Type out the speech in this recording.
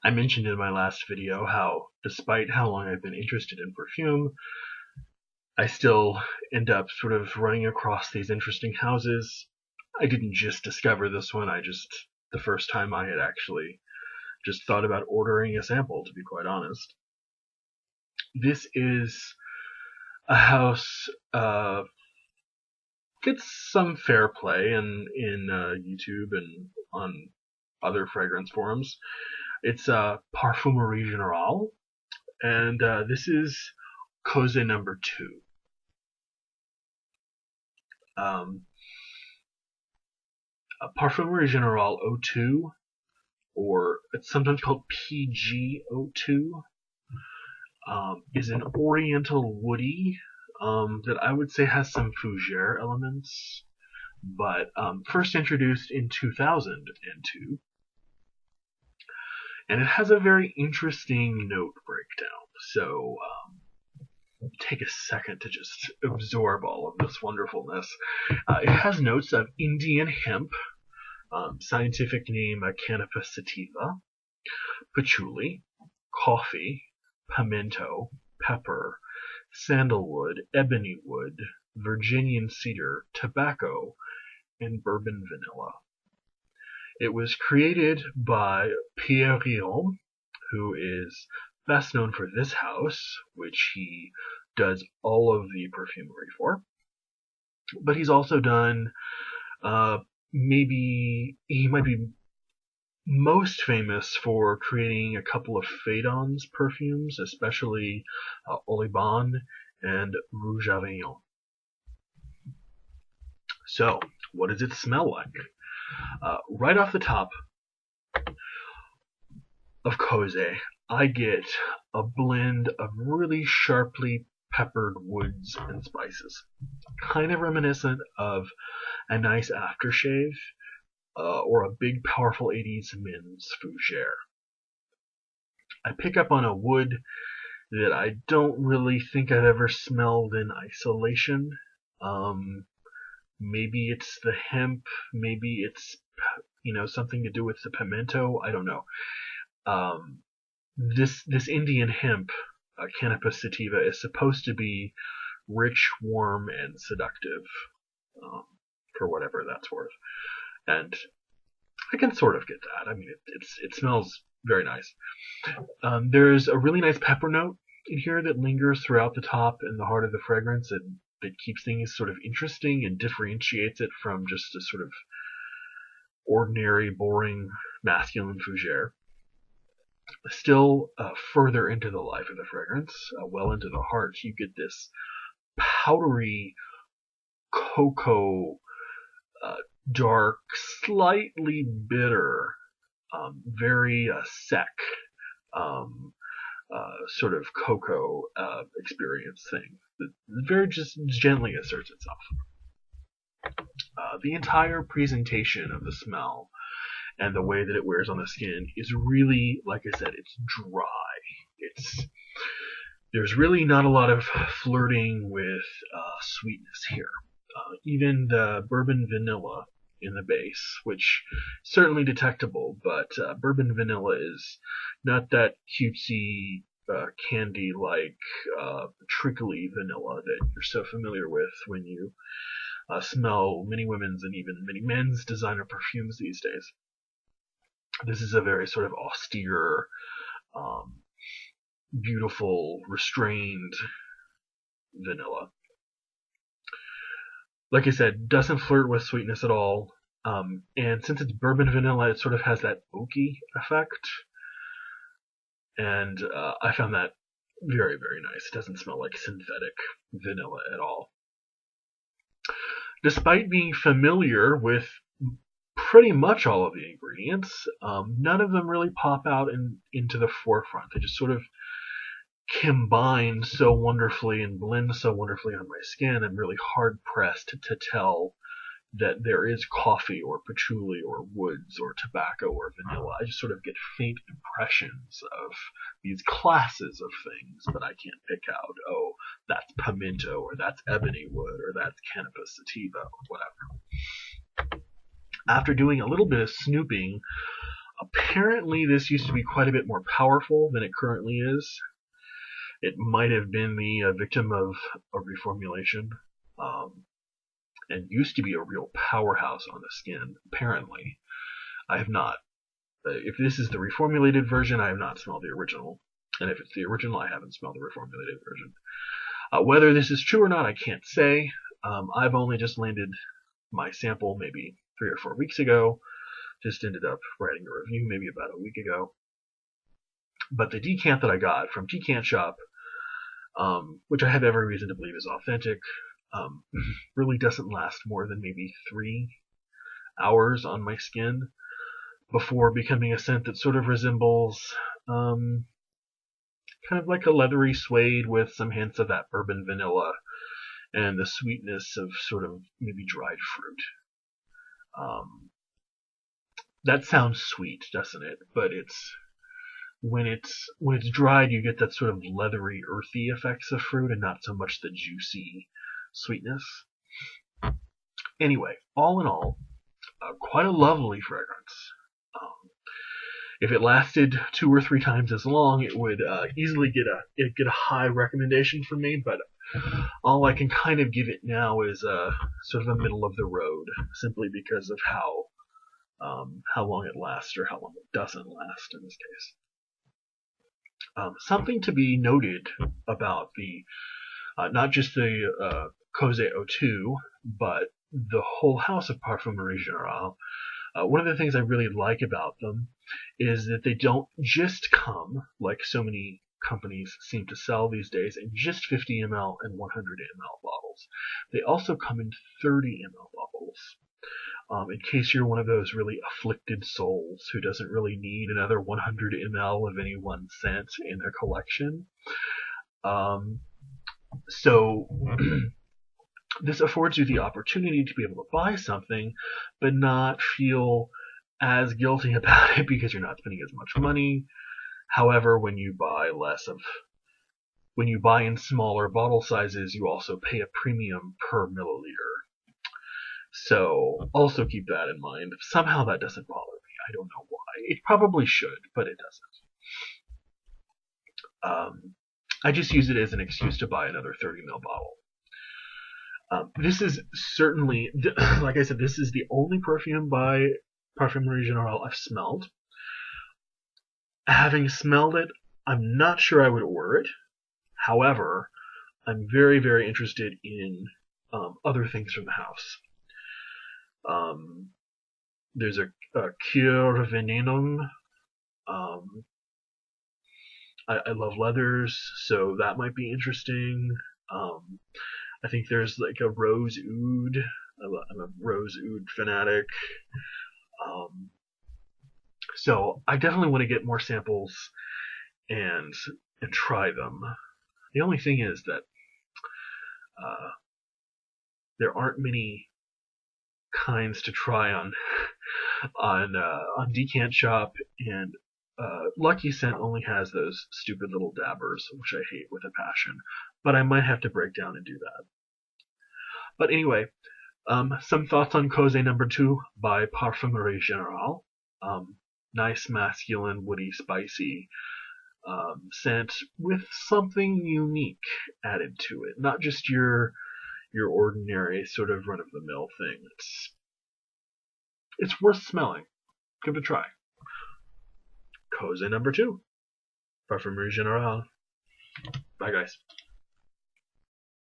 I mentioned in my last video how, despite how long I've been interested in perfume, I still end up sort of running across these interesting houses. I didn't just discover this one, the first time I had actually just thought about ordering a sample, to be quite honest. This is a house, gets some fair play in YouTube and on other fragrance forums. It's Parfumerie Generale, and this is Coze number 2. Parfumerie Generale 02, or it's sometimes called PG02, is an oriental woody that I would say has some fougere elements, but first introduced in 2002. And it has a very interesting note breakdown. So take a second to just absorb all of this wonderfulness. It has notes of Indian hemp, scientific name Canopus sativa, patchouli, coffee, pimento, pepper, sandalwood, ebony wood, Virginian cedar, tobacco, and bourbon vanilla. It was created by Pierre Guillaume, who is best known for this house, which he does all of the perfumery for. But he's also done, maybe he might be most famous for creating a couple of Fedon's perfumes, especially Oliban and Rouge Avignon. So, what does it smell like? Right off the top of Coze, I get a blend of really sharply peppered woods and spices, kind of reminiscent of a nice aftershave or a big powerful 80s men's fougere. I pick up on a wood that I don't really think I've ever smelled in isolation. Maybe it's the hemp, maybe it's something to do with the pimento. I don't know. This Indian hemp, Canopus sativa, is supposed to be rich, warm, and seductive, for whatever that's worth. And I can sort of get that. I mean, it smells very nice. There's a really nice pepper note in here that lingers throughout the top and the heart of the fragrance, and that keeps things sort of interesting and differentiates it from just a sort of ordinary, boring, masculine fougere. Still further into the life of the fragrance, well into the heart, you get this powdery cocoa, dark, slightly bitter, very sec sort of cocoa experience thing that very just gently asserts itself. The entire presentation of the smell and the way that it wears on the skin is really, like I said, it's dry. There's really not a lot of flirting with sweetness here. Even the bourbon vanilla in the base, which is certainly detectable, but bourbon vanilla is not that cutesy candy-like trickly vanilla that you're so familiar with when you smell many women's and even many men's designer perfumes these days. This is a very sort of austere, beautiful, restrained vanilla. Like I said, doesn't flirt with sweetness at all. And since it's bourbon vanilla, it sort of has that oaky effect. And I found that very, very nice. It doesn't smell like synthetic vanilla at all. Despite being familiar with pretty much all of the ingredients, none of them really pop out into the forefront. They just sort of combine so wonderfully and blend so wonderfully on my skin. I'm really hard pressed to tell that there is coffee or patchouli or woods or tobacco or vanilla. I just sort of get faint impressions of these classes of things, but I can't pick out, oh, that's pimento or that's ebony wood or that's Canopus sativa or whatever. After doing a little bit of snooping Apparently, this used to be quite a bit more powerful than it currently is. It might have been the victim of a reformulation, um, and used to be a real powerhouse on the skin. Apparently, I have not. If this is the reformulated version, I have not smelled the original, and if it's the original, I haven't smelled the reformulated version. Whether this is true or not, I can't say. I've only just landed my sample maybe 3 or 4 weeks ago. Just ended up writing a review maybe about a week ago. But the decant that I got from Decant Shop, which I have every reason to believe is authentic, really doesn't last more than maybe 3 hours on my skin before becoming a scent that sort of resembles kind of like a leathery suede with some hints of that bourbon vanilla and the sweetness of sort of maybe dried fruit. That sounds sweet, doesn't it? But when it's dried, you get that sort of leathery, earthy effects of fruit, and not so much the juicy sweetness. Anyway, all in all, quite a lovely fragrance. If it lasted 2 or 3 times as long, it would easily get a high recommendation from me. But all I can kind of give it now is sort of a middle of the road, simply because of how long it lasts or how long it doesn't last in this case. Something to be noted about the not just the Coze 02, but the whole house of Parfumerie Generale. One of the things I really like about them is that they don't just come, like so many companies seem to sell these days, in just 50 ml and 100 ml bottles. They also come in 30 ml bottles. In case you're one of those really afflicted souls who doesn't really need another 100 ml of any one scent in a collection. So this affords you the opportunity to be able to buy something, but not feel as guilty about it because you're not spending as much money. However, when you buy in smaller bottle sizes, you also pay a premium per milliliter. So also keep that in mind. Somehow that doesn't bother me. I don't know why. It probably should, but it doesn't. I just use it as an excuse to buy another 30 ml bottle. This is certainly, like I said, this is the only perfume by Parfumerie Generale I've smelled. Having smelled it, I'm not sure I would order it. However, I'm very, very interested in other things from the house. There's a Cure Venenum. I love leathers, so that might be interesting. I think there's like a Rose Oud. I'm a Rose Oud fanatic. So I definitely want to get more samples and try them. The only thing is that there aren't many kinds to try on Decant Shop, and Lucky Scent only has those stupid little dabbers, which I hate with a passion. But I might have to break down and do that. But anyway, some thoughts on Coze number 2 by Parfumerie Generale. Nice, masculine, woody, spicy scent with something unique added to it. Not just your ordinary sort of run-of-the-mill thing. It's worth smelling. Give it a try. Coze number 2. Parfumerie Generale. Bye, guys.